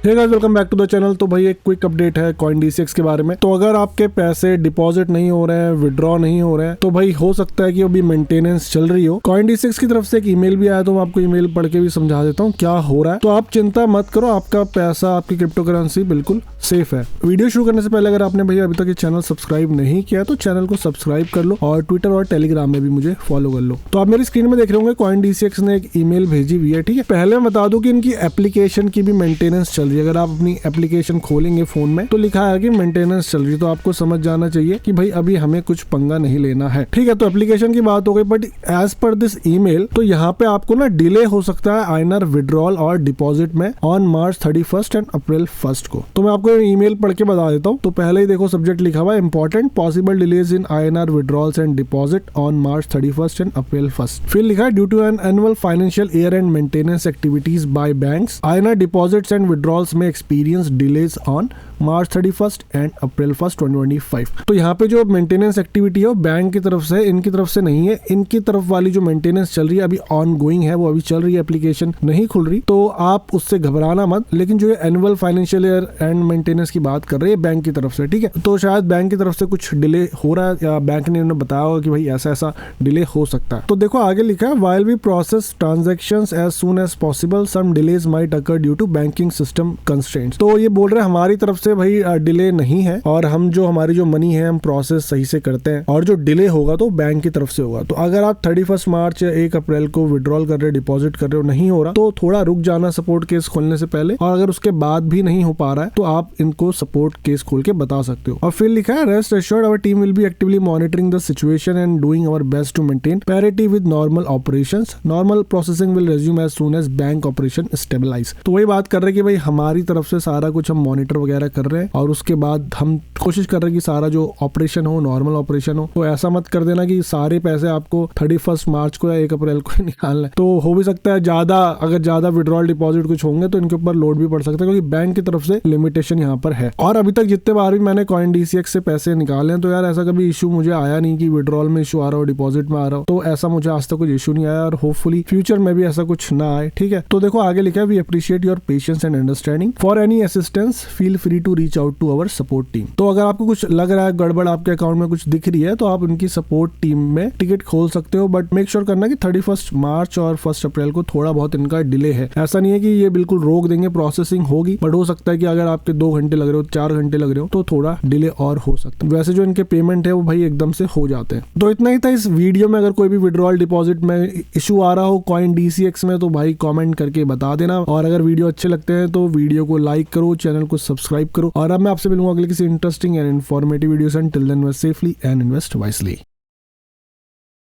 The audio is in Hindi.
Hey guys, welcome back to the channel. तो भाई एक क्विक अपडेट है CoinDCX के बारे में। तो अगर आपके पैसे डिपॉजिट नहीं हो रहे हैं, विड्रॉ नहीं हो रहे हैं, तो भाई हो सकता है कि अभी मेंटेनेंस चल रही हो। CoinDCX की तरफ से एक ईमेल भी आया, तो मैं आपको ईमेल पढ़ के भी समझा देता हूँ क्या हो रहा है। तो आप चिंता मत करो, आपका पैसा, आपकी क्रिप्टो करेंसी बिल्कुल सेफ है। वीडियो शुरू करने से पहले अगर आपने भैया अभी तक ये चैनल सब्सक्राइब नहीं किया तो चैनल को सब्सक्राइब कर लो और ट्विटर और टेलीग्राम में भी मुझे फॉलो कर लो। तो आप मेरी स्क्रीन में देख रहे होंगे CoinDCX ने एक ईमेल भेजी हुई है, ठीक है। पहले मैं बता दूं कि इनकी एप्लीकेशन की भी मेंटेनेंस चल रही है। अगर आप अपनी एप्लीकेशन खोलेंगे फोन में तो लिखा है कि मेंटेनेंस चल रही है, तो आपको समझ जाना चाहिए कि भाई अभी हमें कुछ पंगा नहीं लेना है, ठीक है। तो एप्लीकेशन की बात हो गई, but as per this email तो यहाँ पे आपको ना डिले हो सकता है INR विड्रॉल और डिपॉजिट में ऑन March 31 एंड April 1 को। तो मैं आपको ईमेल पढ़ के बता देता हूँ। तो पहले ही देखो सब्जेक्ट लिखा हुआ है, important possible delays in INR withdrawals and deposit on March 31 and April 1। फिर लिखा है due to an annual financial year end maintenance activities by banks, INR deposits and withdrawals में experience delays on March 31 and April 1, 2025। तो यहाँ पे जो मेंटेनेंस एक्टिविटी है वो बैंक की तरफ से, इनकी तरफ से नहीं है। इनकी तरफ वाली जो मेंटेनेंस चल रही है अभी ऑन गोइंग है, वो अभी चल रही है, एप्लीकेशन नहीं खुल रही, तो आप उससे घबराना मत। लेकिन जो annual financial year end maintenance की बात कर रहे हैं बैंक की तरफ से, ठीक है। तो शायद बैंक की तरफ से कुछ डिले हो रहा है या बैंक ने उन्हें बताया होगा कि भाई ऐसा ऐसा डिले हो सकता है। तो देखो आगे लिखा है, while we process transactions as soon as possible, some delays might occur due to banking system constraints। तो ये बोल रहे हैं हमारी तरफ से भाई डिले नहीं है, और हम जो हमारी जो मनी है हम प्रोसेस सही से करते हैं, और जो डिले होगा तो बैंक की तरफ से होगा। तो अगर आप 31 मार्च या 1 अप्रैल को विड्रॉल कर रहे हो, डिपॉजिट कर रहे हो, नहीं हो रहा, तो थोड़ा रुक जाना सपोर्ट केस खोलने से पहले। और अगर उसके बाद भी नहीं हो पा रहा है तो आप इनको सपोर्ट केस खोल के बता सकते हो। और फिर लिखा है, rest assured our team will be actively monitoring the situation and doing our best to maintain parity with normal operations. Normal processing will resume as soon as bank operation stabilize. तो वही बात कर रहे हैं कि भाई हमारी तरफ से सारा कुछ हम मॉनिटर वगैरह कर रहे हैं, और उसके बाद हम कोशिश कर रहे हैं कि सारा जो ऑपरेशन हो नॉर्मल ऑपरेशन हो। तो ऐसा मत कर देना कि सारे पैसे आपको 31 मार्च को या 1 अप्रैल को निकालना है। तो हो भी सकता है अगर ज्यादा विड्रॉल डिपॉजिट कुछ होंगे तो इनके ऊपर लोड भी पड़ सकता है, क्योंकि बैंक की तरफ से लिमिटेशन यहाँ पर है। और अभी तक जितने बार भी मैंने CoinDCX से पैसे निकाले हैं, तो यार ऐसा कभी इशू मुझे आया नहीं कि विड्रॉल में इशू आ रहा हो, डिपॉजिट में आ रहा हो। तो ऐसा मुझे आज तक कुछ इशू नहीं आया, और होपफुली फ्यूचर में भी ऐसा कुछ ना आए, ठीक है। तो देखो आगे लिखा है, we appreciate your patience and understanding. For any assistance feel free to reach out to our support team. तो अगर आपको कुछ लग रहा है गड़बड़, आपके अकाउंट में कुछ दिख रही है, तो आप उनकी सपोर्ट टीम में टिकट खोल सकते हो। बट मेक श्योर करना कि 31 मार्च और 1 अप्रैल को थोड़ा बहुत इनका डिले है। ऐसा नहीं है कि ये बिल्कुल रोक देंगे, प्रोसेसिंग होगी, बट हो सकता है कि अगर आपके 2 घंटे लग रहे हो, 4 घंटे लग रहे हो, तो थोड़ा डिले और हो सकता है। वैसे जो इनके पेमेंट है वो भाई एकदम से हो जाते हैं। तो इतना ही था इस वीडियो में। अगर कोई भी विड्रॉल डिपॉजिट में इशू आ रहा हो CoinDCX में, तो भाई कॉमेंट करके बता देना। और अगर वीडियो अच्छे लगते हैं तो वीडियो को लाइक करो, चैनल को सब्सक्राइब करो। और अब मैं आपसे मिलूंगा अगले किसी इंटरेस्टिंग एंड इन्फॉर्मेटिव वीडियो से। Until then, invest safely and invest wisely.